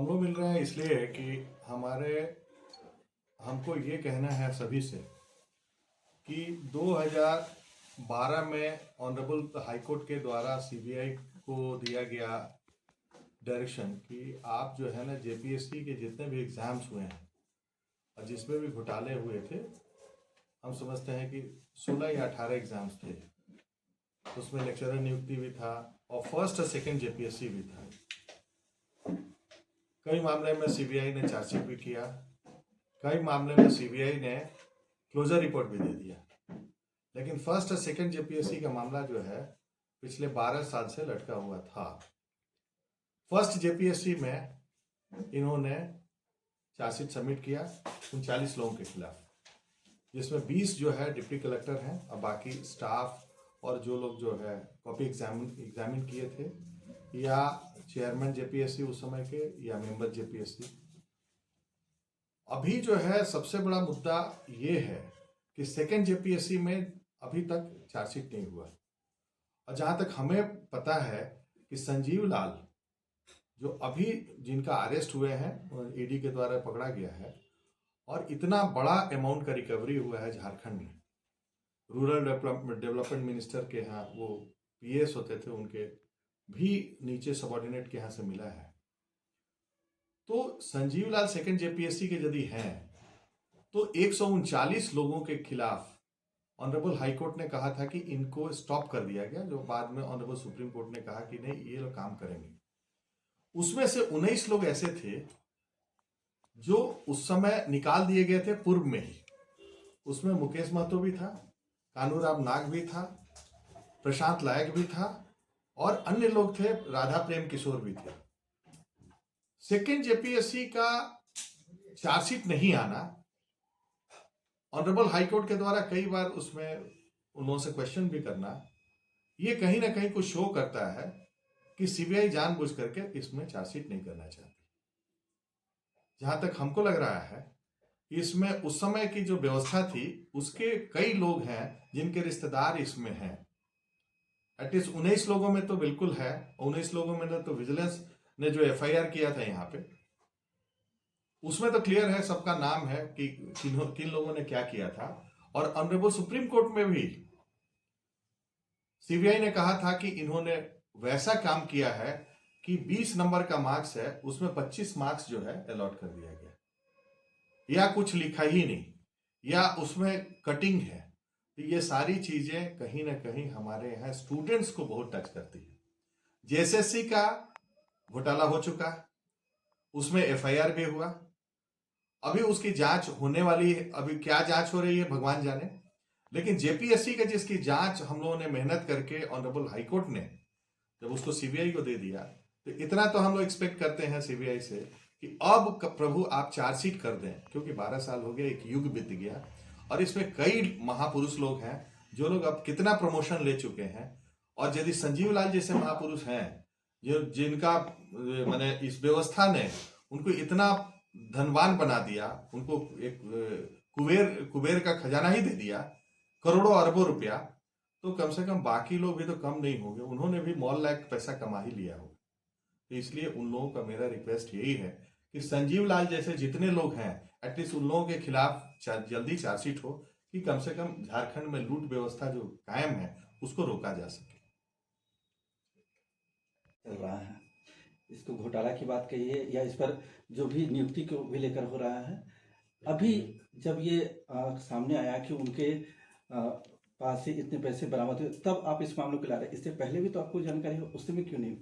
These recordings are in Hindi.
हम लोग मिल रहे हैं इसलिए कि हमको ये कहना है सभी से कि 2012 में ऑनरेबल हाई कोर्ट के द्वारा सीबीआई को दिया गया डायरेक्शन कि आप जो है ना जेपीएससी के जितने भी एग्ज़ाम्स हुए हैं और जिसमें भी घोटाले हुए थे, हम समझते हैं कि 16 या 18 एग्ज़ाम्स थे, उसमें लेक्चरर नियुक्ति भी था और फर्स्ट और सेकंड जेपीएससी भी था। कई मामले में सीबीआई ने चार्जशीट भी किया, कई मामले में सीबीआई ने क्लोजर रिपोर्ट भी दे दिया, लेकिन फर्स्ट और सेकंड जेपीएससी का मामला जो है पिछले 12 साल से लटका हुआ था। फर्स्ट जेपीएससी में इन्होंने चार्जशीट सबमिट किया 39 लोगों के खिलाफ, जिसमें 20 जो है डिप्टी कलेक्टर हैं और बाकी स्टाफ और जो लोग जो है कॉपी एग्जामिन किए थे या चेयरमैन जेपीएससी उस समय के या मेंबर जेपीएससी। अभी जो है सबसे बड़ा मुद्दा ये है कि सेकेंड जेपीएससी में अभी तक चार्जशीट नहीं हुआ, और जहाँ तक हमें पता है कि संजीव लाल जो अभी जिनका अरेस्ट हुए हैं ईडी के द्वारा पकड़ा गया है, और इतना बड़ा अमाउंट का रिकवरी हुआ है झारखंड में। रूरल डेवलपमेंट मिनिस्टर के यहाँ वो पीएस होते थे, उनके भी नीचे सबॉर्डिनेट के यहाँ से मिला है। तो संजीव लाल सेकंड जेपीएससी के यदि हैं तो 139 लोगों के खिलाफ ऑनरेबल हाई कोर्ट ने कहा था कि इनको स्टॉप कर दिया गया, जो बाद में ऑनरेबल सुप्रीम कोर्ट ने कहा कि नहीं ये लोग काम करेंगे। उसमें से 19 लोग ऐसे थे जो उस समय निकाल दिए गए थे पूर्व में ही। उसमें मुकेश महतो भी था, कानूराम नाग भी था, प्रशांत लायक भी था और अन्य लोग थे, राधा प्रेम किशोर भी थे। सेकेंड जेपीएससी का चार्जशीट नहीं आना, ऑनरेबल हाई कोर्ट के द्वारा कई बार उसमें उन लोगों से क्वेश्चन भी करना, ये कहीं ना कहीं कुछ शो करता है कि सीबीआई जानबूझ करके इसमें चार्जशीट नहीं करना चाहती। जहां तक हमको लग रहा है इसमें उस समय की जो व्यवस्था थी उसके कई लोग हैं जिनके रिश्तेदार इसमें हैं। एटलीस्ट 19 लोगों में तो बिल्कुल है। 19 लोगों में तो विजिलेंस ने जो एफआईआर किया था यहाँ पे, उसमें तो क्लियर है, सबका नाम है कि किन लोगों ने क्या किया था। और ऑनरेबल सुप्रीम कोर्ट में भी सीबीआई ने कहा था कि इन्होंने वैसा काम किया है कि 20 नंबर का मार्क्स है, उसमें 25 मार्क्स जो है अलॉट कर दिया गया, या कुछ लिखा ही नहीं, या उसमें कटिंग है। तो ये सारी चीजें कहीं ना कहीं हमारे यहाँ स्टूडेंट्स को बहुत टच करती है। जेएसएससी का घोटाला हो चुका, उसमें एफआईआर भी हुआ, अभी उसकी जांच होने वाली है। अभी क्या जांच हो रही है भगवान जाने, लेकिन जेपीएससी का जिसकी जांच हम लोगों ने मेहनत करके ऑनरेबल हाई कोर्ट ने जब उसको सीबीआई को दे दिया, तो इतना तो हम लोग एक्सपेक्ट करते हैं सीबीआई से कि अब प्रभु आप चार्जशीट कर दें, क्योंकि 12 साल हो गए, एक युग बीत गया, और इसमें कई महापुरुष लोग हैं जो लोग अब कितना प्रमोशन ले चुके हैं। और यदि संजीव लाल जैसे महापुरुष हैं जो जिनका माने इस व्यवस्था ने उनको इतना धनवान बना दिया, उनको एक कुबेर का खजाना ही दे दिया, करोड़ों अरबों रुपया, तो कम से कम बाकी लोग भी तो कम नहीं होंगे, उन्होंने भी मॉल लायक पैसा कमा ही लिया होगा। तो इसलिए उन लोगों का मेरा रिक्वेस्ट यही है कि संजीव लाल जैसे जितने लोग हैं एटलीस्ट उन लोगों के खिलाफ जल्दी चार्जशीट हो, कि कम से कम झारखंड में लूट व्यवस्था जो कायम है उसको रोका जा सके। चल रहा है, इसको घोटाला की बात कही है या इस पर जो भी नियुक्ति को भी लेकर हो रहा है, अभी जब ये सामने आया कि उनके पास से इतने पैसे बरामद हुए, तब आप इस मामले को ला रहे हैं। इससे पहले भी तो आपको जानकारी हो, उस समय क्यों नहीं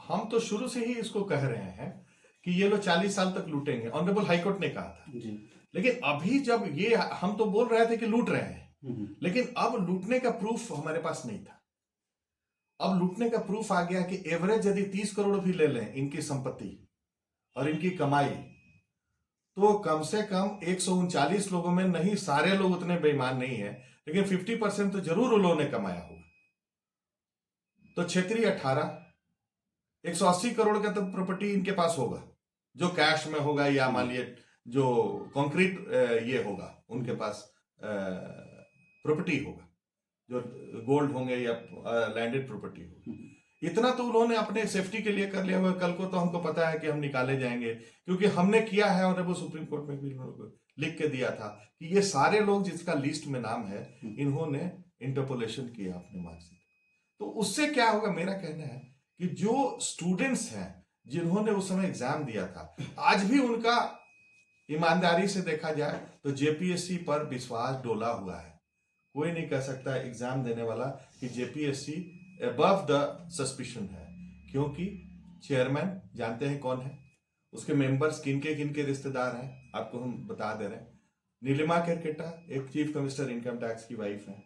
हम तो शुरू से ही इसको कह रहे हैं कि ये लोग 40 साल तक लूटेंगे, ऑनरेबल हाईकोर्ट ने कहा था जी। लेकिन अभी जब ये हम तो बोल रहे थे कि लूट रहे हैं, लेकिन अब लूटने का प्रूफ हमारे पास नहीं था। अब लूटने का प्रूफ आ गया कि एवरेज यदि 30 करोड़ भी ले लें इनकी संपत्ति और इनकी कमाई, तो कम से कम 139 लोगों में, नहीं सारे लोग उतने बेईमान नहीं है, लेकिन 50% तो जरूर उन लोगों ने कमाया होगा। तो क्षेत्रीय 18, 180 करोड़ का तो प्रॉपर्टी इनके पास होगा, जो कैश में होगा या मान लिए जो कंक्रीट ये होगा उनके पास प्रॉपर्टी होगा, जो गोल्ड होंगे या लैंडेड प्रॉपर्टी होगी। इतना तो उन्होंने अपने सेफ्टी के लिए कर लिया हुआ है। कल को तो हमको पता है कि हम निकाले जाएंगे, क्योंकि हमने किया है और वो सुप्रीम कोर्ट में भी लिख के दिया था कि ये सारे लोग जिसका लिस्ट में नाम है, इन्होंने इंटरपोलेशन किया अपने मार्क्सिट। तो उससे क्या होगा, मेरा कहना है कि जो स्टूडेंट्स हैं जिन्होंने उस समय एग्जाम दिया था, आज भी उनका ईमानदारी से देखा जाए तो जेपीएससी पर विश्वास डोला हुआ है। कोई नहीं कह सकता एग्जाम देने वाला कि जेपीएससी अबव द सस्पिशन है, क्योंकि चेयरमैन जानते हैं कौन है, उसके मेंबर्स किन के रिश्तेदार हैं, आपको हम बता दे रहे हैं। नीलिमा केरकेटा एक चीफ कमिश्नर इनकम टैक्स की वाइफ है,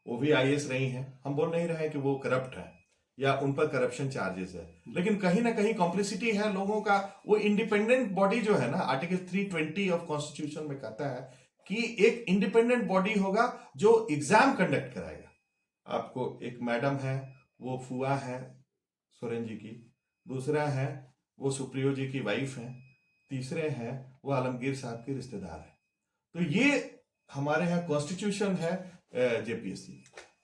वो भी आईएएस रही हैं। हम बोल नहीं रहे हैं कि वो करप्ट है या उन पर करप्शन चार्जेस है, लेकिन कहीं ना कहीं कॉम्प्लिसिटी है लोगों का। वो इंडिपेंडेंट बॉडी जो है ना, आर्टिकल 320 ऑफ कॉन्स्टिट्यूशन में कहता है कि एक इंडिपेंडेंट बॉडी होगा जो एग्जाम कंडक्ट कराएगा। आपको एक मैडम है, वो फुआ है सोरेन जी की, दूसरा है वो सुप्रियो जी की वाइफ है, तीसरे हैं वो आलमगीर साहब के रिश्तेदार हैं। तो ये हमारे यहाँ कॉन्स्टिट्यूशन है जेपीएससी।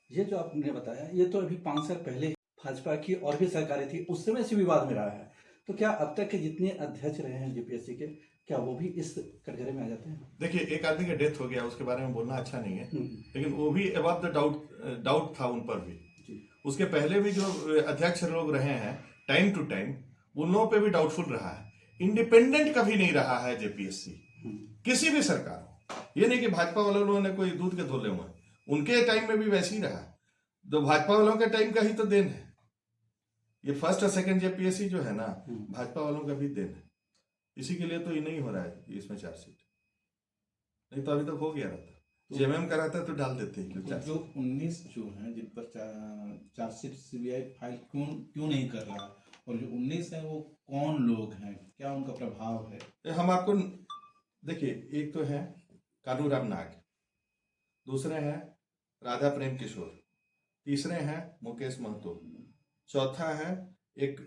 ये जो आपने बताया, ये तो अभी 5 साल पहले भाजपा की और भी सरकारें थी, उस समय से विवाद में रहा है। तो क्या अब तक के जितने अध्यक्ष रहे हैं जेपीएससी के, क्या वो भी इस कटघरे में आ जाते हैं? देखिए, एक आदमी का डेथ हो गया, उसके बारे में बोलना अच्छा नहीं है, लेकिन वो भी अबव द डाउट था उन पर भी। उसके पहले भी जो अध्यक्ष लोग रहे हैं टाइम टू टाइम, उन लोगों पे भी डाउटफुल रहा है। इंडिपेंडेंट कभी नहीं रहा है जेपीएससी, किसी भी सरकार। ये नहीं कि भाजपा वाले लोगों ने कोई दूध के धोले हुए, उनके टाइम में भी वैसे ही रहा। तो भाजपा वालों के टाइम का ही तो देन है ये फर्स्ट और सेकंड जेपीएससी जो है ना, भाजपा वालों का भी देन है। इसी के लिए तो ये नहीं हो रहा है कि इसमें चार्जशीट, नहीं तो अभी तक हो गया रहता। जेएमएम का रहता तो डाल देते हैं। जो 19 जो हैं जिन पर चार्जशीट सीबीआई फाइल क्यों नहीं कर रहा, और जो 19 हैं वो कौन लोग हैं, क्या उनका प्रभाव है? हम आपको देखिए, एक तो है कानूराम नाग, दूसरे हैं राधा प्रेम किशोर, तीसरे हैं मुकेश महतो, चौथा है एक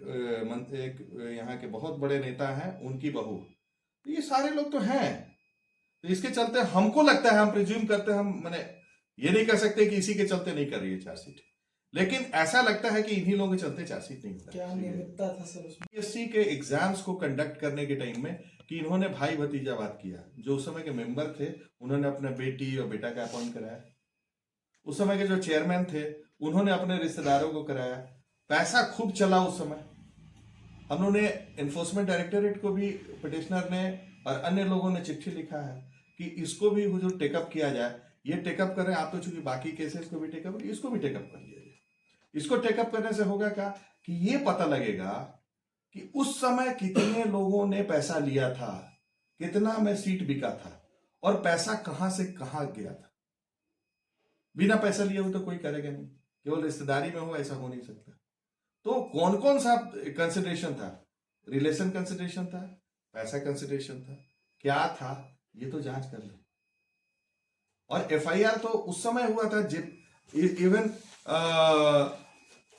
यहाँ के बहुत बड़े नेता हैं, उनकी बहू। तो ये सारे लोग तो हैं। तो इसके चलते हमको लगता है, हम प्रिज्यूम करते हैं, हम मैंने ये नहीं कह सकते कि इसी के चलते नहीं कर रही है चार्जशीट, लेकिन ऐसा लगता है कि इन्हीं लोगों के चलते चार्जशीट नहीं होता। क्या अनियमितता था सर उसमें? बीएससी के एग्जाम्स को कंडक्ट करने के टाइम में कि इन्होंने भाई भतीजावाद किया। जो उस समय के मेंबर थे, उन्होंने अपने बेटी और बेटा का अपॉइंट कराया। उस समय के जो चेयरमैन थे, उन्होंने अपने रिश्तेदारों को कराया। पैसा खूब चला उस समय। हम लोगों ने एनफोर्समेंट डायरेक्टोरेट को भी, पिटिशनर ने और अन्य लोगों ने चिट्ठी लिखा है कि इसको भी हुजूर टेकअप किया जाए। ये टेकअप करें आप, तो चूंकि बाकी केसेस को भी टेकअप, इसको भी टेकअप कर लिया जाए। इसको टेकअप करने से होगा क्या कि ये पता लगेगा कि उस समय कितने लोगों ने पैसा लिया था, कितना में सीट बिका था, और पैसा कहां से कहां गया था। बिना पैसा लिए हुए तो कोई करेगा नहीं, केवल रिश्तेदारी में हो ऐसा हो नहीं सकता। तो कौन कौन सा कंसिडरेशन था, रिलेशन कंसिडरेशन था, पैसा कंसिडरेशन था, क्या था, ये तो जांच कर ले। और एफआईआर तो उस समय हुआ था, इवन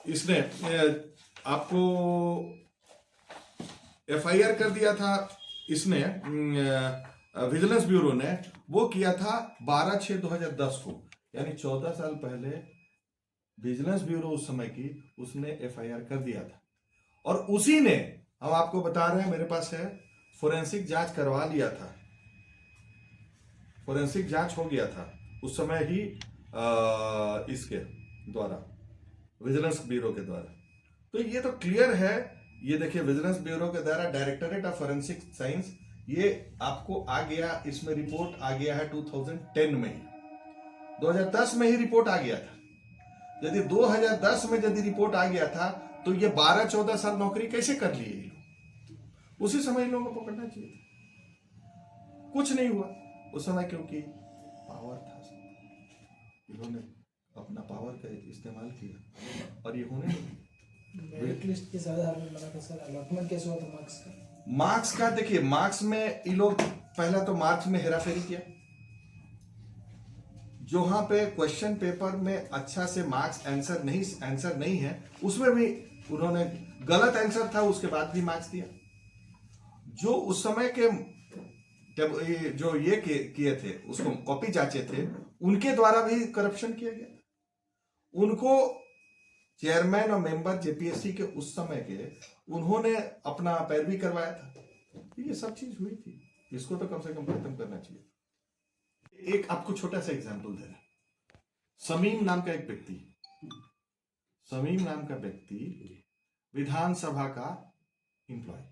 इसने आपको एफआईआर कर दिया था, इसने विजिलेंस ब्यूरो ने वो किया था 12/6/2010 को, यानी 14 साल पहले विजिलेंस ब्यूरो उस समय की, उसने एफआईआर कर दिया था। और उसी ने, हम आपको बता रहे हैं, मेरे पास है, फोरेंसिक जांच करवा लिया था, फोरेंसिक जांच हो गया था उस समय ही इसके द्वारा, विजिलेंस ब्यूरो के द्वारा। तो ये तो क्लियर है। ये देखिए, विजिलेंस ब्यूरो के द्वारा डायरेक्टोरेट ऑफ फोरेंसिक साइंस, ये आपको आ गया, इसमें रिपोर्ट आ गया है 2010 में ही, 2010 में ही रिपोर्ट आ गया था। यदि 2010 में यदि रिपोर्ट आ गया था, तो ये 12-14 साल नौकरी कैसे कर लिए? उसी समय इन लोगों को पकड़ना चाहिए था। कुछ नहीं हुआ उस समय, क्योंकि पावर था, इन्होंने अपना पावर का इस्तेमाल किया और ये होने मेरिट लिस्ट के आधार में बना था सर। अलॉटमेंट कैसे हुआ था मार्क्स का? मार्क्स का देखिए, मार्क्स में ये लोग पहला तो मार्क्स में हेराफेरी किया। जहां पे क्वेश्चन पेपर में अच्छा से मार्क्स आंसर नहीं है, उसमें भी उन्होंने गलत आंसर था, उसके बाद भी मार्क्स दिया। जो उस समय के जो ये किए थे, उसको कॉपी जांचे थे, उनके द्वारा भी करप्शन किया गया। उनको चेयरमैन और मेंबर जेपीएससी के उस समय के, उन्होंने अपना पैरवी करवाया था। ये सब चीज हुई थी, इसको तो कम से कम खत्म करना चाहिए। एक आपको छोटा सा एग्जांपल दे रहा हूं। समीम नाम का एक व्यक्ति, समीम नाम का व्यक्ति विधानसभा का एम्प्लॉय,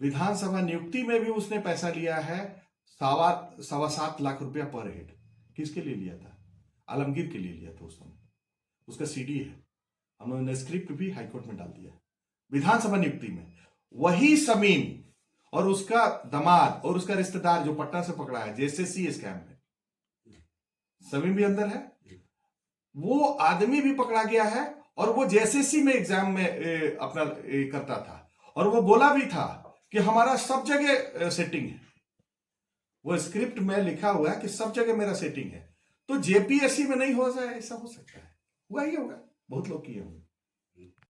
विधानसभा नियुक्ति में भी उसने पैसा लिया है 7.25 लाख रुपया पर हेड। किसके लिए लिया था? आलमगीर के लिए लिया था उस समय। उसका सीडी है, हम लोगों ने स्क्रिप्ट भी हाईकोर्ट में डाल दिया। विधानसभा नियुक्ति में वही समीम और उसका दामाद और उसका रिश्तेदार जो पटना से पकड़ा है जेएसएससी स्कैम में, समीम भी अंदर है, वो आदमी भी पकड़ा गया है और वो जेएसएससी में एग्जाम में अपना करता था और वो बोला भी था कि हमारा सब जगह सेटिंग है। वो स्क्रिप्ट में लिखा हुआ है कि सब जगह मेरा सेटिंग है। तो जेपीएससी में नहीं हो जाए, ऐसा हो सकता है, हुआ ही होगा, बहुत लोग किए होंगे।